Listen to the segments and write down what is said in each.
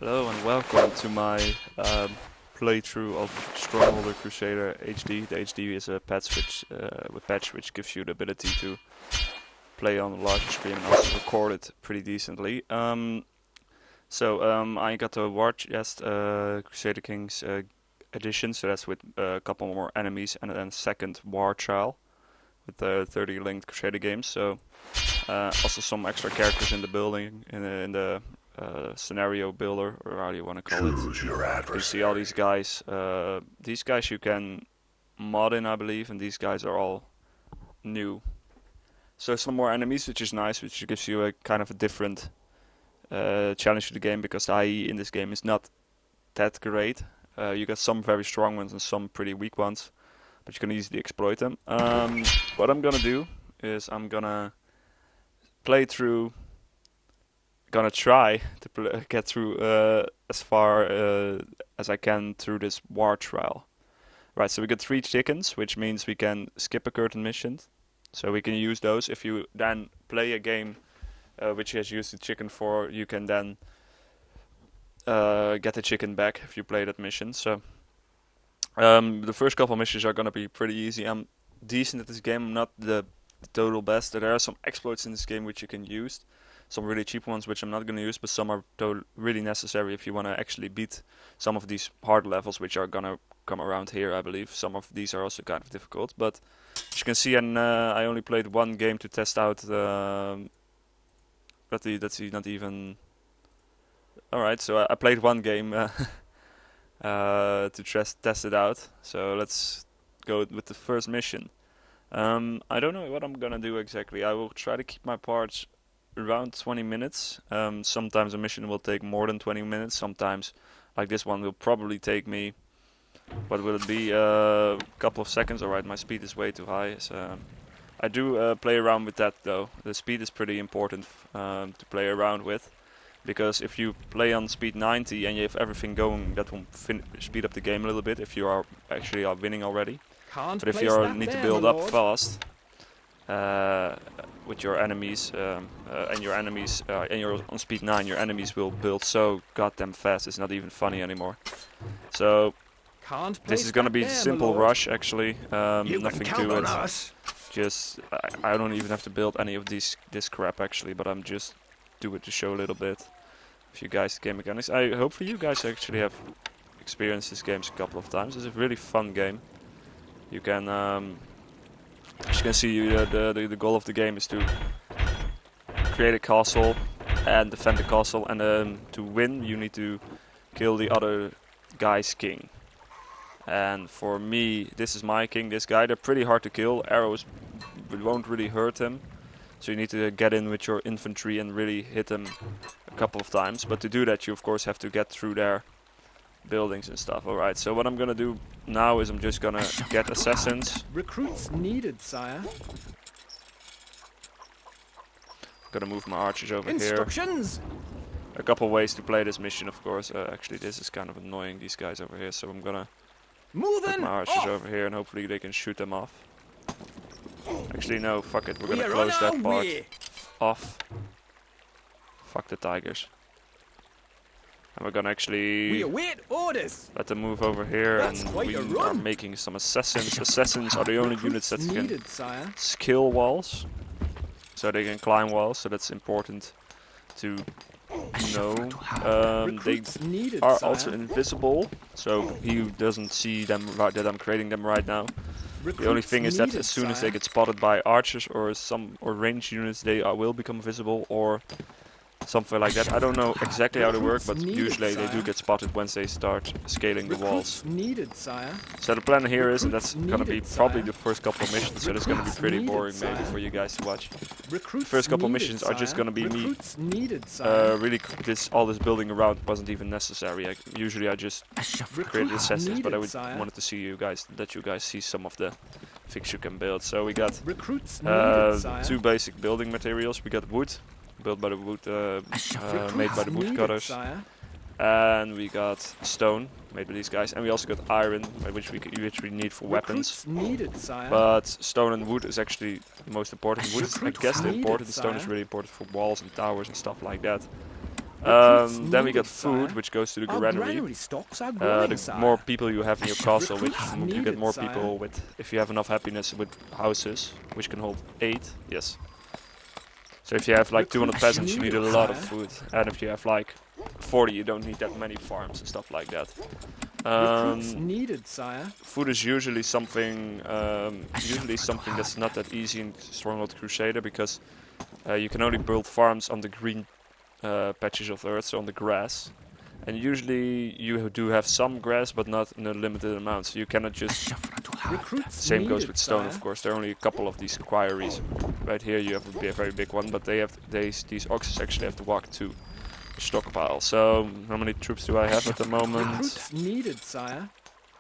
Hello and welcome to my playthrough of Stronghold Crusader HD. The HD is a patch which gives you the ability to play on a larger screen and also record it pretty decently. I got the War Chest Crusader Kings edition, so that's with a couple more enemies and then second War Trial with the 30 linked Crusader games. So also some extra characters in the building in the scenario builder, or how do you want to call Choose it. your You see all these guys. These guys you can mod in, I believe, and these guys are all new. So some more enemies, which is nice, which gives you a kind of a different challenge to the game, because the IE in this game is not that great. You got some very strong ones and some pretty weak ones, but you can easily exploit them. What I'm gonna do is I'm gonna play through. Gonna try to get through as far as I can through this war trial. Right, so we got 3 chickens, which means we can skip a curtain mission. So we can use those. If you then play a game which has used the chicken for, you can then get the chicken back if you play that mission. So the first couple missions are gonna be pretty easy. I'm decent at this game. I'm not the total best. There are some exploits in this game which you can use. Some really cheap ones which I'm not going to use, but some are really necessary if you want to actually beat some of these hard levels which are going to come around here, I believe. Some of these are also kind of difficult, but as you can see, I only played one game to test out that's not even... Alright, so I played one game to test it out, so let's go with the first mission. I don't know what I'm going to do exactly. I will try to keep my parts around 20 minutes. Sometimes a mission will take more than 20 minutes. Sometimes, like this one, will probably take me, what will it be, a couple of seconds. Alright, my speed is way too high. So, I do play around with that though. The speed is pretty important to play around with, because if you play on speed 90 and you have everything going, that will speed up the game a little bit if you are actually winning already. But if you need to build up fast with your enemies, and you're on speed 9, your enemies will build so goddamn fast, it's not even funny anymore. So this is gonna be simple rush actually, nothing to it. Just I don't even have to build any of this crap actually, but I'm just do it to show a little bit of you guys game mechanics. I hopefully you guys actually have experienced this game a couple of times. It's a really fun game. You can as you can see, the goal of the game is to create a castle and defend the castle, and to win you need to kill the other guy's king. And for me, this is my king, this guy. They're pretty hard to kill. Arrows won't really hurt him, so you need to get in with your infantry and really hit them a couple of times. But to do that, you of course have to get through their buildings and stuff. Alright, so what I'm gonna do now is I'm just gonna get assassins. Recruits needed, sire. I'm gonna move my archers over Instructions. here. A couple ways to play this mission, of course. Actually, this is kind of annoying, these guys over here, so I'm gonna put my archers over here and hopefully they can shoot them off. Actually, no, fuck it. We're gonna close that part off. Fuck the tigers. And we're gonna actually let them move over here, and we are making some assassins. Assassins are the only units that can scale walls, so they can climb walls, so that's important to know. They are also invisible, so he doesn't see them that I'm creating them right now. The only thing is that as soon as they get spotted by archers or ranged units, they will become visible, or something like that. I don't know exactly how they work, but usually they do get spotted once they start scaling the walls. So the plan here is, and that's gonna be probably the first couple of missions, so it's gonna be pretty boring maybe for you guys to watch. The first couple of missions are just gonna be me. Really, all this building around wasn't even necessary. Usually I just created assassins, but I wanted to see you guys see some of the things you can build. So we got 2 basic building materials. We got wood, built by the wood, made by the woodcutters, and we got stone, made by these guys, and we also got iron, which we need for weapons. But stone and wood is actually the most important. Wood is, I guess, the important. Stone is really important for walls and towers and stuff like that. Then we got food, which goes to the granary. Stocks are growing, The sire. more people you have in your castle, which Recruits you get needed, more sire. people with, if you have enough happiness with houses, which can hold 8, yes. So if you have like 200 peasants, you need a lot of food, and if you have like 40, you don't need that many farms and stuff like that. Recruits needed, sire. Food is usually something that's not that easy in Stronghold Crusader, because you can only build farms on the green patches of earth, so on the grass. And usually you do have some grass, but not in a limited amount, so you cannot just... Same goes with stone, of course. There are only a couple of these quarries. Right here you have a very big one, but these oxes actually have to walk to the stockpile. So how many troops do I have at the moment? Recruits needed, sire.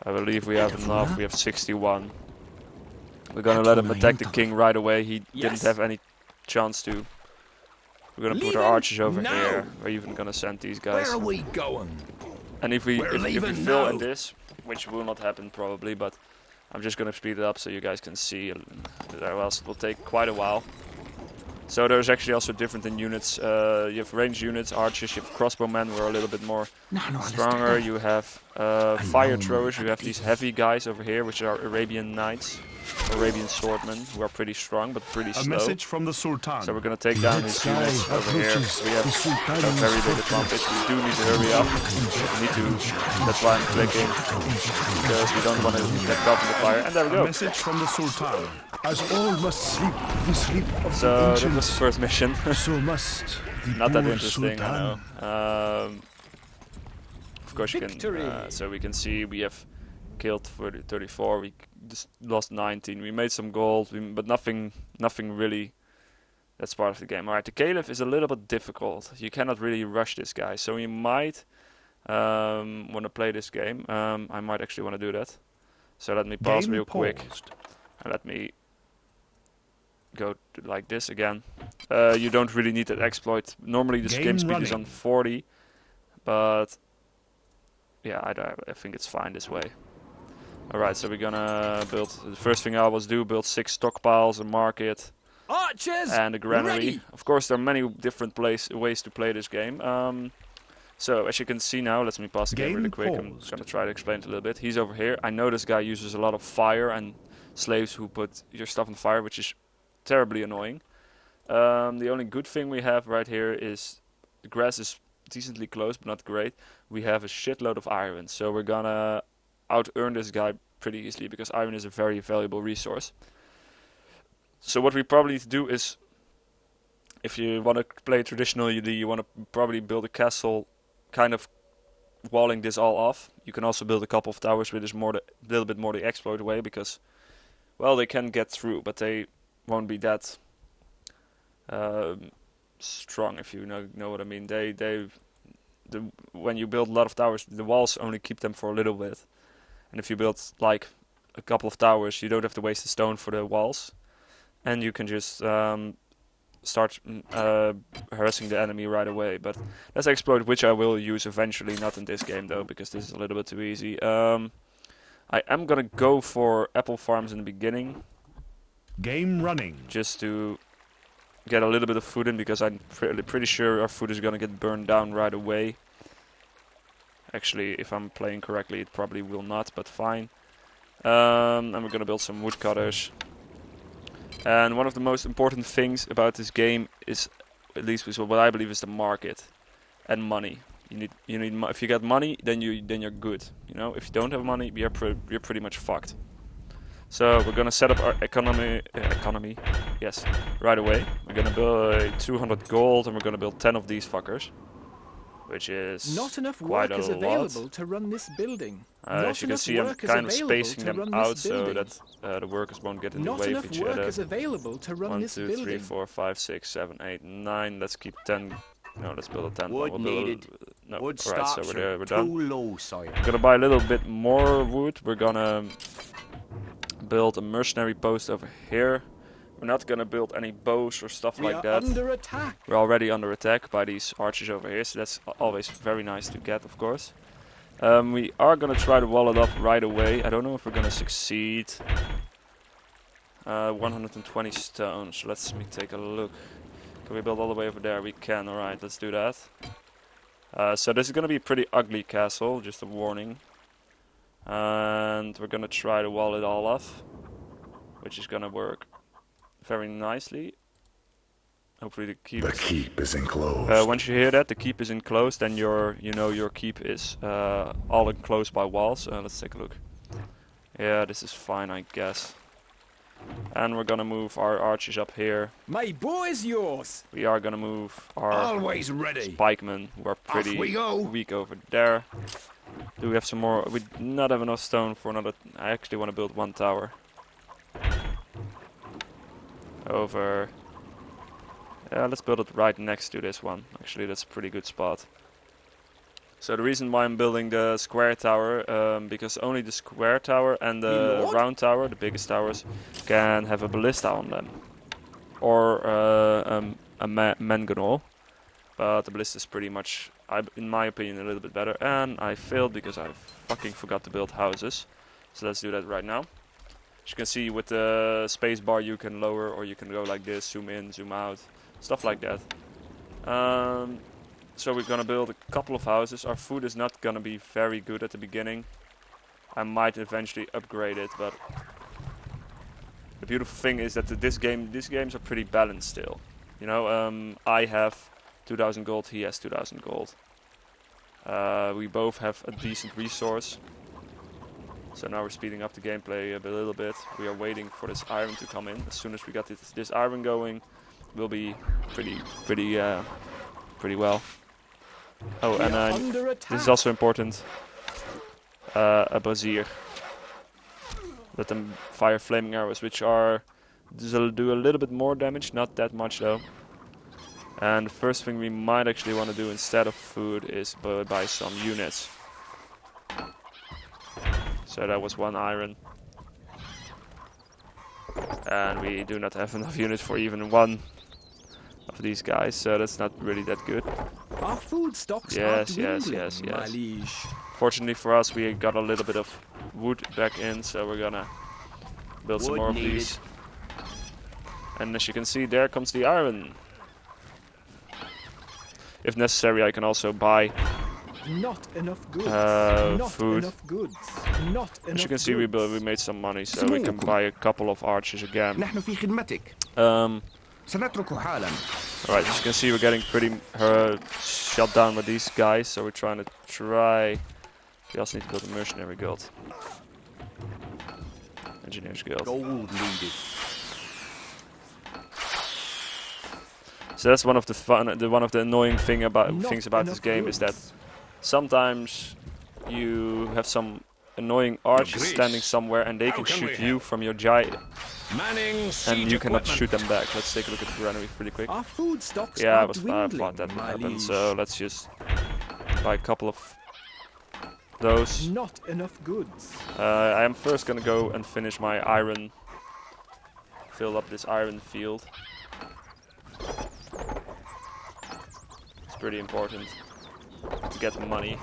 I believe we have enough. We have 61. We're gonna let him attack the king right away. He didn't have any chance to. We're gonna put our archers over here. We're even gonna send these guys. Where are we going? And if we fill in this, which will not happen probably, but I'm just gonna speed it up so you guys can see. Else it will take quite a while. So there's actually also different in units. You have ranged units, archers, you have crossbowmen who are a little bit more stronger. You have fire throwers, you have these heavy guys over here, which are Arabian knights, Arabian swordmen, who are pretty strong but pretty slow. A message from the Sultan. So we're gonna take down his units over here. We have a very big advantage. We do need to hurry up. We need to. That's why I'm clicking, because we don't want to get caught in the fire. And there we go. A message from the Sultan. As all must sleep the sleep of so the ancients, that was the first mission. so must the Not that poor interesting, Sultan. I know. Of course you can. So we can see we have killed 34. We just lost 19. We made some gold, but nothing really. That's part of the game. Alright, the Caliph is a little bit difficult. You cannot really rush this guy, so you might want to play this game. I might actually want to do that. So let me pause Game real quick, paused. and let me go to like this again. You don't really need that exploit. Normally the game speed is on 40, but yeah, I think it's fine this way. Alright, so we're gonna build, the first thing I always do, build 6 stockpiles, a market, Archers and a granary. ready. Of course there are many different ways to play this game. So as you can see now, let me pause the game really quick. I'm gonna try to explain it a little bit. He's over here. I know this guy uses a lot of fire and slaves who put your stuff on fire, which is terribly annoying. The only good thing we have right here is the grass is decently close, but not great. We have a shitload of iron, so we're gonna out-earn this guy pretty easily, because iron is a very valuable resource. So what we probably need to do is, if you want to play traditionally, you want to probably build a castle kind of walling this all off. You can also build a couple of towers, which is a little bit more the exploit way, because, well, they can get through, but they won't be that strong, if you know what I mean. When you build a lot of towers, the walls only keep them for a little bit. And if you build like a couple of towers, you don't have to waste the stone for the walls, and you can just start harassing the enemy right away. But that's an exploit which I will use eventually, not in this game though, because this is a little bit too easy. I am gonna go for apple farms in the beginning. Game running. Just to get a little bit of food in, because I'm pretty sure our food is gonna get burned down right away. Actually, if I'm playing correctly, it probably will not, but fine. And we're gonna build some woodcutters. And one of the most important things about this game is, at least what I believe, is the market and money. You need if you get money, then you're good. You know, if you don't have money, you're pretty much fucked. So we're gonna set up our economy, yes, right away. We're gonna build 200 gold, and we're gonna build 10 of these fuckers, which is not enough quite workers a lot. available to run this building. As you can see, I'm kind of spacing them out so that the workers won't get in the way of each other. 1, 2, 3, 4, 5, 6, 7, 8, 9. Let's keep 10. No, let's build a 10. Wood needed. No, Wood alright, so we're done. too low, sire. We're gonna buy a little bit more wood. We're gonna build a mercenary post over here. We're not gonna build any bows or stuff like that. Under attack. We're already under attack by these archers over here, so that's always very nice to get, of course. We are gonna try to wall it up right away. I don't know if we're gonna succeed. 120 stones. Let me take a look. Can we build all the way over there? We can. Alright, let's do that. So this is gonna be a pretty ugly castle, just a warning. And we're gonna try to wall it all off, which is gonna work very nicely. Hopefully the keep is enclosed. once you hear that the keep is enclosed, then your keep is all enclosed by walls. Let's take a look. Yeah, this is fine, I guess. And we're gonna move our archers up here. My boy's yours. We are gonna move our Always ready. pikemen, who are pretty we go. weak over there. Do we have some more? We do not have enough stone for another. I actually want to build one tower. Over. Yeah, let's build it right next to this one. Actually, that's a pretty good spot. So the reason why I'm building the square tower, because only the square tower and the round tower, the biggest towers, can have a ballista on them. Or a mangonel. But the ballista is pretty much, in my opinion, a little bit better. And I failed because I fucking forgot to build houses. So let's do that right now. As you can see, with the space bar you can lower, or you can go like this, zoom in, zoom out, stuff like that. So we're gonna build a couple of houses. Our food is not gonna be very good at the beginning. I might eventually upgrade it, but the beautiful thing is that these games are pretty balanced still. You know, I have 2000 gold, he has 2000 gold. We both have a decent resource. So now we're speeding up the gameplay a little bit. We are waiting for this iron to come in. As soon as we got this iron going, we'll be pretty well. Oh, and this is also important. A brazier. Let them fire flaming arrows, which do a little bit more damage, not that much though. And the first thing we might actually want to do instead of food is buy some units. So that was one iron. And we do not have enough units for even one of these guys, so that's not really that good. Our food stocks Yes. my liege. Fortunately for us, we got a little bit of wood back in, so we're gonna build some more of these. And as you can see, there comes the iron. If necessary, I can also buy Not enough goods. food. Enough goods. Not enough As you can see, we made some money, so we can buy a couple of archers again. Alright, as you can see, we're getting pretty shut down with these guys, so we're trying to we also need to build a mercenary guild. Engineers guild. Gold needed. So that's one of the annoying things about this game is that sometimes you have some annoying archers standing somewhere and they can shoot you from your giant, and you cannot shoot them back. Let's take a look at the granary pretty quick. Our food stocks Yeah, are I thought that would my happen, liege. so let's just buy a couple of those. Not enough goods. I am first gonna go and finish my iron, fill up this iron field. It's pretty important to get the money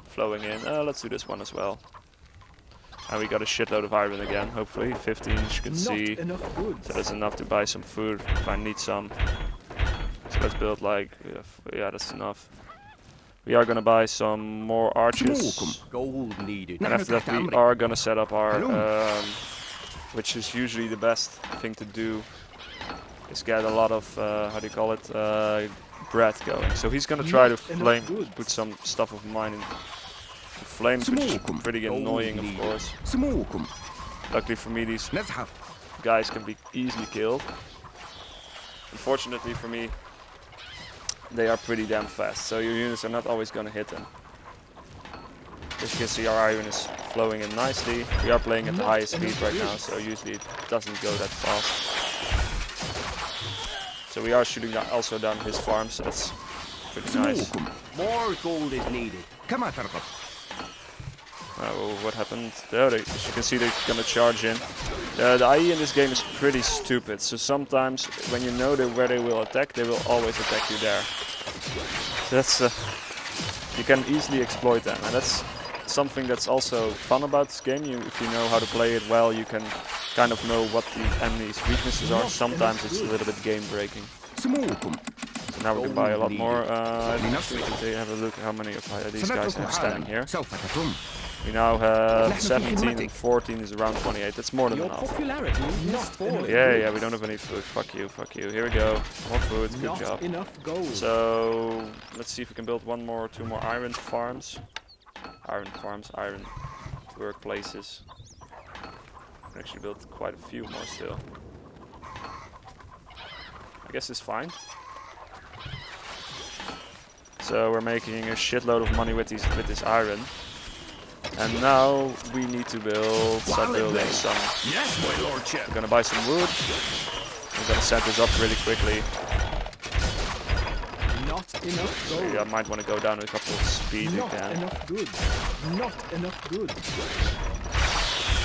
flowing in. Let's do this one as well. And we got a shitload of iron again, hopefully. 15, as you can see. Enough goods. So that's enough to buy some food if I need some. So let's build like, yeah, that's enough. We are gonna buy some more archers. Gold needed. And after that we are gonna set up our, which is usually the best thing to do, is get a lot of, how do you call it, bread going. So he's gonna try to put some stuff of mine in the flames, which is pretty annoying of course. Luckily for me, these guys can be easily killed. Unfortunately for me, they are pretty damn fast, so your units are not always gonna hit them. As you can see, our iron is flowing in nicely. We are playing at the highest speed right now, so usually it doesn't go that fast. So we are shooting also down his farm, so that's pretty nice. More gold is needed. What happened there? As you can see, they're gonna charge in. The IE in this game is pretty stupid, so sometimes when you know where they will attack, they will always attack you there. So that's you can easily exploit them, and that's something that's also fun about this game. If you know how to play it well, you can kind of know what the enemy's weaknesses are. Sometimes it's a little bit game breaking. So now we can buy a lot Gold more. needed. Just need to have a look how many of these guys have standing here. سوف تتم. We now have نحن في 17 and خدمتك. 14 is around 28. That's more than Your enough. popularity is not falling. Yeah, we don't have any food. Fuck you, fuck you. Here we go. More food. Good Not job. enough gold. So let's see if we can build one more, two more iron farms. Iron workplaces. We can actually build quite a few more still. I guess it's fine. So we're making a shitload of money with this iron. And now we need to start building some. Yes, my lordship. We're gonna buy some wood. We're gonna set this up really quickly. Not enough gold. Yeah, I might want to go down a couple of speed Not again. enough goods. Not enough goods.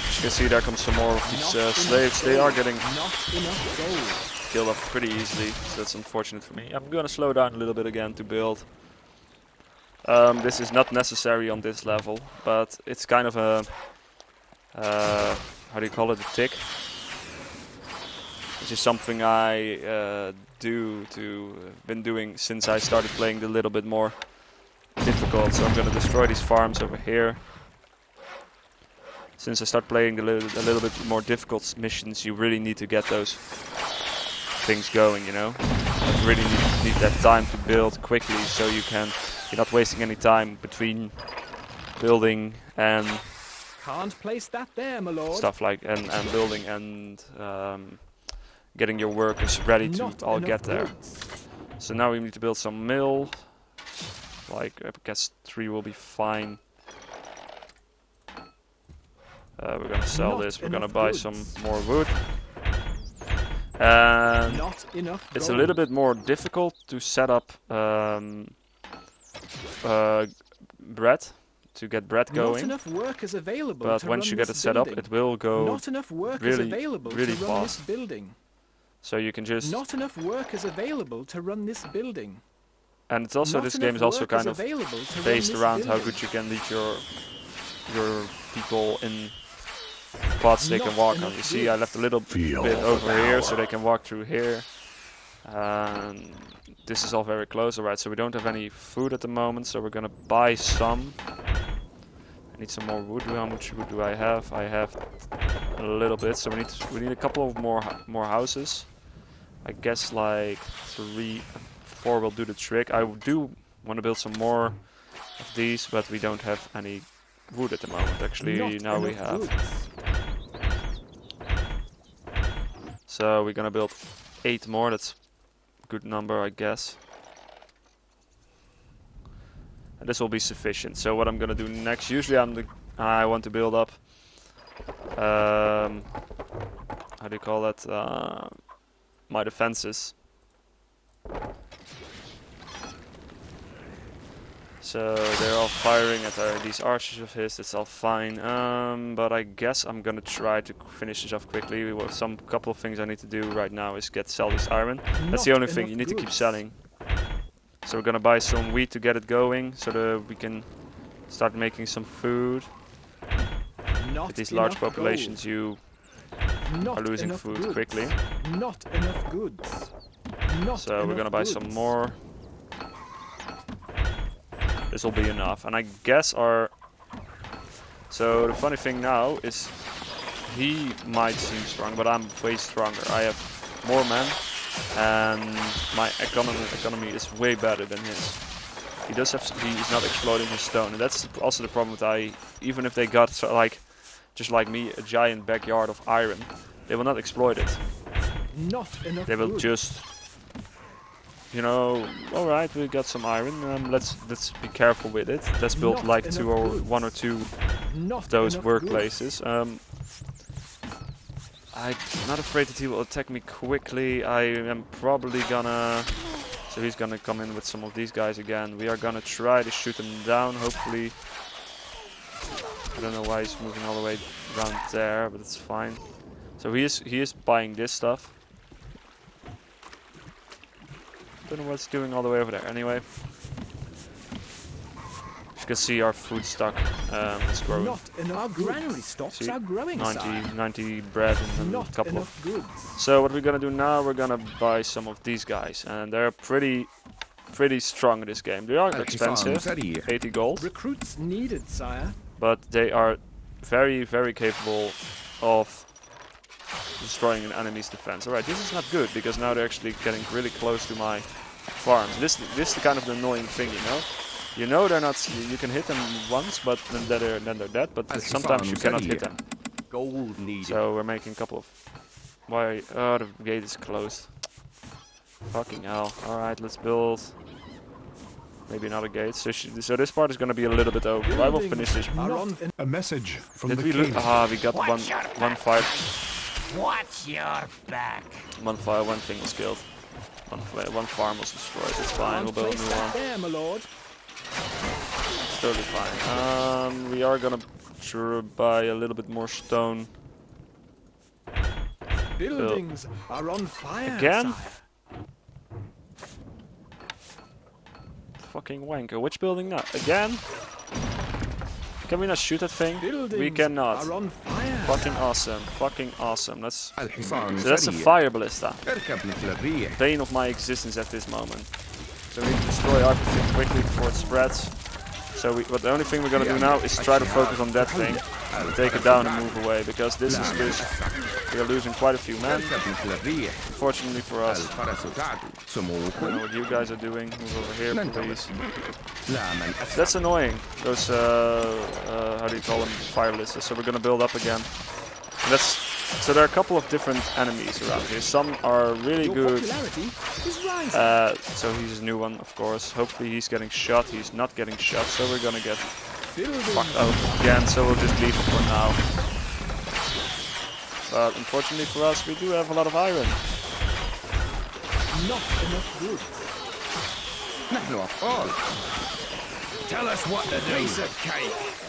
As you can see, there comes some more of these slaves. They are getting Not enough gold. killed off pretty easily, so that's unfortunate for me. I'm gonna slow down a little bit again to build. This is not necessary on this level, but it's kind of a how do you call it, a tick, which is something I been doing since I started playing a little bit more difficult. So I'm gonna destroy these farms over here. Since I start playing a little bit more difficult missions, you really need to get those things going, you know. You really need that time to build quickly, so you're not wasting any time between building and Can't place that there, my lord. stuff like and building and getting your workers ready to Not all enough get there. goods. So now we need to build some mill. Like I guess 3 will be fine. We're gonna sell Not this. We're gonna enough buy goods. some more wood. And Not enough it's a gold. little bit more difficult to set up bread, to get bread Not going. enough workers available But to once run you get this it set up, building. it will go Not enough workers really, available really to run fast. this building. So you can just, Not enough workers available to run this building. and it's also, Not this enough game is also workers kind of available to run based this around how building. good you can lead your people in spots they can Not walk on. enough You see, I left a little Feel bit the over here so power. they can walk through here. This is all very close, alright, so we don't have any food at the moment, so we're gonna buy some. I need some more wood. How much wood do I have? I have a little bit, so we need a couple of more houses. I guess like 3, 4 will do the trick. I do want to build some more of these, but we don't have any wood at the moment. Actually, Not now we enough have. goods. So we're gonna build 8 more. That's a good number, I guess. And this will be sufficient. So what I'm gonna do next? Usually I want to build up. How do you call that? My defenses. So they're all firing at these archers of his. It's all fine. But I guess I'm gonna try to finish this off quickly. Some couple of things I need to do right now is sell this iron. That's the Not only thing. enough You need to keep goods. selling. So we're gonna buy some wheat to get it going, so that we can start making some food. Not With these large enough populations, gold. you Not are losing enough food goods. quickly. Not enough goods. Not So we're enough gonna buy some goods. more. This will be enough, and I guess our. So the funny thing now is, he might seem strong, but I'm way stronger. I have more men, and my economy is way better than his. He does have. He's not exploiting his stone, and that's also the problem with even if they got just like me, a giant backyard of iron, they will not exploit it. Not enough They will goods. just, you know, all right, we got some iron. Let's be careful with it. Let's build Not like enough goods. 1 or 2 Not of those enough workplaces. I'm not afraid that he will attack me quickly. I am probably gonna. So he's gonna come in with some of these guys again. We are gonna try to shoot them down. Hopefully. I don't know why he's moving all the way around there, but it's fine. So he is buying this stuff. Don't know what's doing all the way over there. Anyway, as you can see, our food stock is growing. Not enough Our goods. granary stocks See, are growing, 90 bread and a Not couple of. enough goods. So what we're gonna do now? We're gonna buy some of these guys, and they're pretty pretty strong in this game. They are expensive, 80 gold, Recruits needed, sire. but they are very, very capable of destroying an enemy's defense. Alright, this is not good, because now they're actually getting really close to my farms. This is the kind of the annoying thing, you know? You know they're not, you can hit them once, but then they're dead, but sometimes you cannot hit them. Gold needed. So we're making a couple of... Why? Oh, the gate is closed. Fucking hell. Alright, let's build maybe another gate. So this part is gonna be a little bit over. I will finish this. A message from Did the we lose? king. Ah, we got one fire. Watch your back. One thing was killed. One farm was destroyed. It's fine, we'll build a new one. There, my lord. It's totally fine. We are gonna buy a little bit more stone. Buildings are on fire, Again? sire. Fucking wanker. Which building now? Again? Can we not shoot that thing? Buildings We cannot. are on fire. Fucking awesome. Fucking awesome. That's الحصان so that's a سريع. fire ballista. اركب مثل الريح. Bane of my existence at this moment. So we need to destroy everything quickly before it spreads. So but the only thing we're gonna do now is try to focus on that thing, and take it down and move away, because this is just, we are losing quite a few men. اركب مثل الريح. Fortunately for us. الفرس تعدو. I don't know سموكم what you guys are doing. Move over here, please. لا من أسرع. That's annoying. Those how do you call them? Fire ballistas. So we're gonna build up again. So there are a couple of different enemies around here. Some are really Your good. popularity is rising. So he's a new one, of course. Hopefully he's getting shot. He's not getting shot, so we're gonna get Buildings fucked out again. So we'll just leave it for now. But unfortunately for us, we do have a lot of iron. not enough goods. نحن أبطال. Tell us what to do.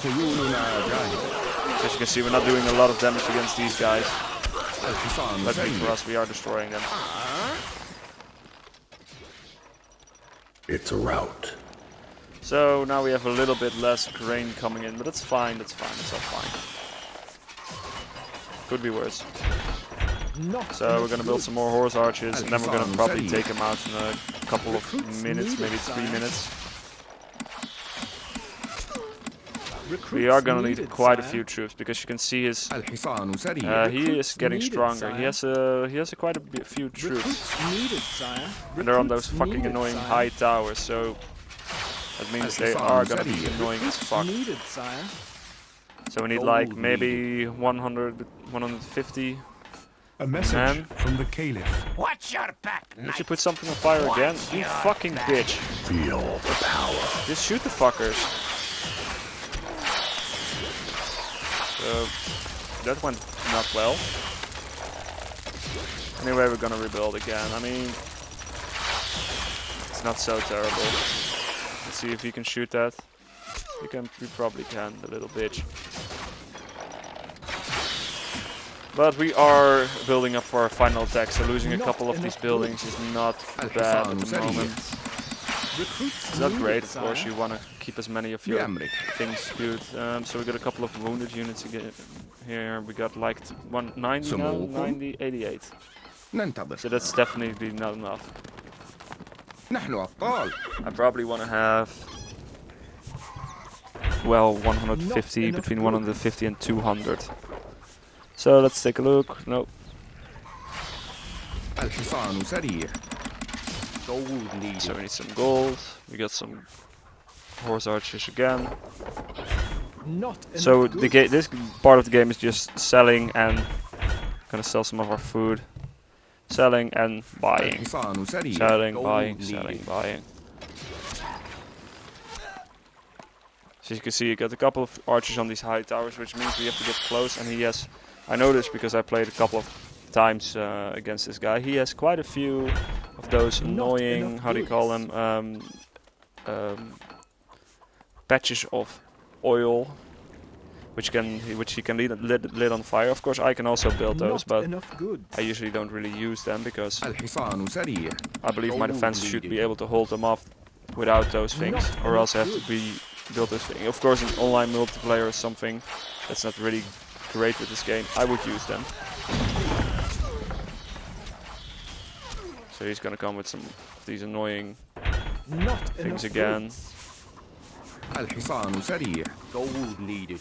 خيولنا جاهزة. As you can see, we're not doing a lot of damage against these guys. الحصان Luckily for سريع. us, we are destroying them. It's a rout. So now we have a little bit less grain coming in, but it's fine, it's all fine. Could be worse. Not So we're gonna build some more horse archers, and then we're gonna probably take them out in a couple of minutes, maybe 3 minutes. We are gonna need quite a few troops, because you can see his الحصان سريع. he is getting stronger. He has quite a few troops, Recruits needed, sire. and they're on those Recruits fucking needed, annoying sire. high towers. So that means they are gonna be annoying as fuck. Needed, sire. So we need like maybe 100, 150. A message Man. from the caliph. Watch your back. Did you put something on fire again? You fucking bitch. Feel the power. Just shoot the fuckers. So that went not well. Anyway, we're gonna rebuild again. I mean, it's not so terrible. Let's see if he can shoot that. We probably can, the little bitch. But we are building up for our final attack, so losing a couple of these buildings is not bad at the moment. It's not great, of course. You want to keep as many of your things good. So we got a couple of wounded units again here. We got like 190 now, 90, 88. ننتظر. So that's definitely not enough. نحن أبطال. I probably want to have, well, 150, between 150 and 200. So let's take a look. Nope. الحصان سريع. Gold needed. So we need some gold. We got some horse archers again. Not So enough the goods. this part of the game is just selling and gonna sell some of our food. Selling and buying. الحصان سريع. Selling, Gold buying, needed. selling, buying. So you can see you got a couple of archers on these high towers, which means we have to get close, and he has, I know this because I played a couple of times against this guy. He has quite a few of those annoying, enough how do you call them, patches of oil, which he can lit on fire. Of course, I can also build those, Not but enough goods. I usually don't really use them because الحصان سريع. I believe my Gold defense should needed. be able to hold them off without those things, Not or else I have enough to build those things. Of course, in online multiplayer or something that's not really great with this game, I would use them. So he's gonna come with some of these annoying Not things enough again. goods. الحصان سريع. Gold needed.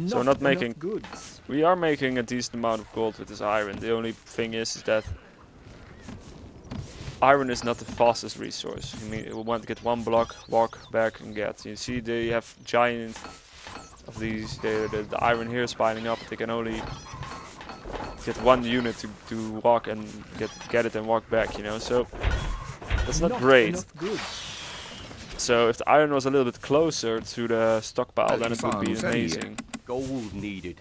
So we're not enough making. goods. We are making a decent amount of gold with this iron. The only thing is that iron is not the fastest resource. I mean, we want to get one block, walk back and get. You see, they have giant of these. The iron here is piling up. They can only get one unit to walk and get it and walk back. You know, so that's not great. Enough goods. So if the iron was a little bit closer to the stockpile, then it would be amazing. Gold needed.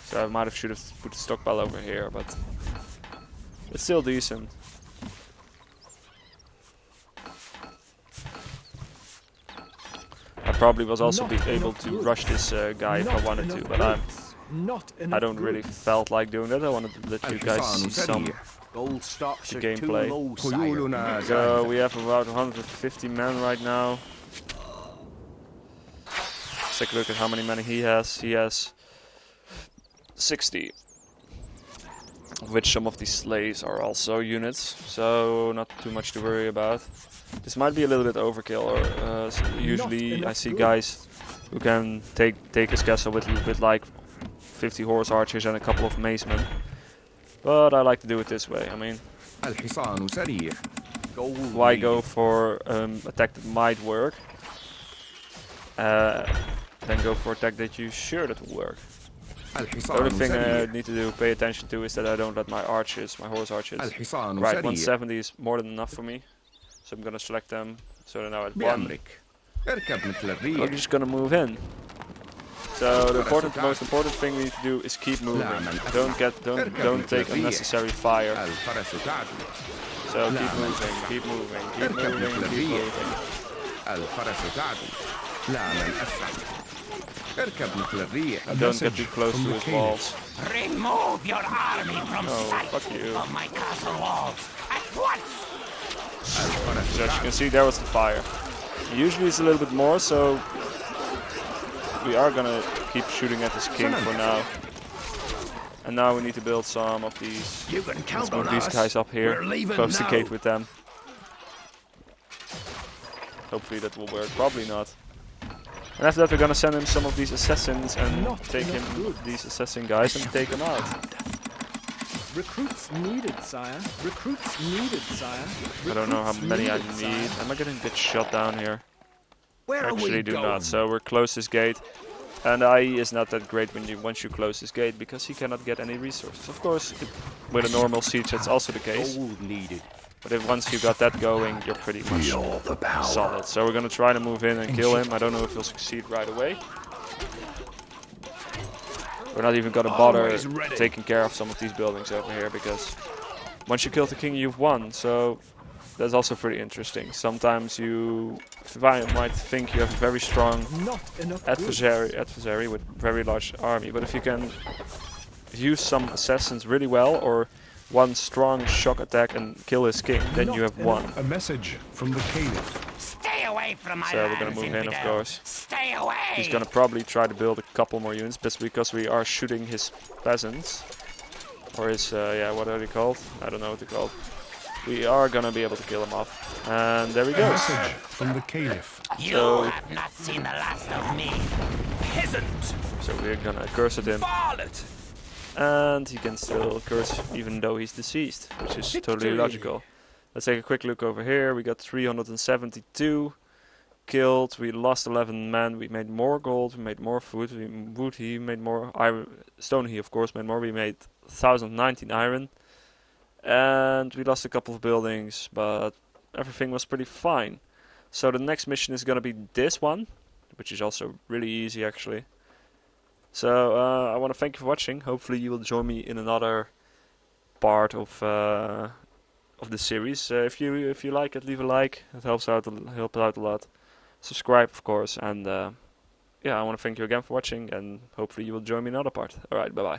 So I might have should have put the stockpile over here, but it's still decent. I probably was also be able to rush this guy if I wanted to, but I don't really felt like doing that. I wanted to let you guys see some Gold stocks the are too gameplay. low, sire. خيولنا So جاهزة. we have about 150 men right now. Let's take a look at how many men he has. He has 60. Of which some of these slaves are also units, so not too much to worry about. This might be a little bit overkill, or usually I see guys who can take his castle with like 50 horse archers and a couple of macemen. But I like to do it this way. I mean, الحصان سريع. Gold why needed. go for attack that might work? Then go for attack that you're sure that will work. The only الحصان thing I سريع. need to do, pay attention to, is that I don't let my archers, my horse archers. الحصان Right, سريع. 170 is more than enough for me. So I'm gonna select them. So they're now at 1. بأمرك. اركب مثل I'm الريح. just gonna move in. So the most important thing we need to do is keep moving. Don't take unnecessary fire. الفرس تعدو. So keep moving, keep moving, keep moving, keep moving. الفرس تعدو. لا من أسرع. اركب مثل الريح. Don't get too close to his walls. Remove your army from Oh, sight fuck you. of my castle walls at once. So as you can see, there was the fire. Usually it's a little bit more, so we are gonna keep shooting at this king for now. And now we need to build some of these. You can Let's count move on these us. guys up here. We're leaving Close the now. gate with them. Hopefully that will work. Probably not. And after that, we're gonna send him some of these assassins and take him these assassin guys and take them out. Recruits needed, sire. Recruits needed, sire. I don't know how Recruits many I needed, need. sire. Am I gonna get shot down here? Where are Actually, we do going? not. So we're close this gate, and IE is not that great once you close this gate because he cannot get any resources. Of course, with a normal siege, that's also the case. Gold needed. But if once you got that going, you're pretty much solid. So we're gonna try to move in and kill him. I don't know if he'll succeed right away. We're not even gonna bother taking care of some of these buildings over here because once you kill the king, you've won. So that's also pretty interesting. Sometimes you might think you have a very strong Not enough adversary with very large army, but if you can use some assassins really well, or one strong shock attack and kill his king, then you have won. A message from the Caliph. Stay away from my So we're gonna lands, move in, of infidel. course. Stay away. He's gonna probably try to build a couple more units, just because we are shooting his peasants, or his yeah, what are they called? I don't know what they're called. We are gonna be able to kill him off, and there he A goes. message from the Caliph. You So- have not seen the last of me. Peasant. So we're gonna curse at him, Varlet. and he can still curse even though he's deceased, which is totally logical. Let's take a quick look over here. We got 372 killed. We lost 11 men. We made more gold. We made more food. He made more iron. Stone he of course made more. We made 1019 iron. And we lost a couple of buildings, but everything was pretty fine. So the next mission is gonna be this one, which is also really easy actually. So I want to thank you for watching. Hopefully you will join me in another part of the series. If you like it, leave a like. It helps out a lot. Subscribe, of course, and yeah, I want to thank you again for watching, and hopefully you will join me in another part. All right, bye bye.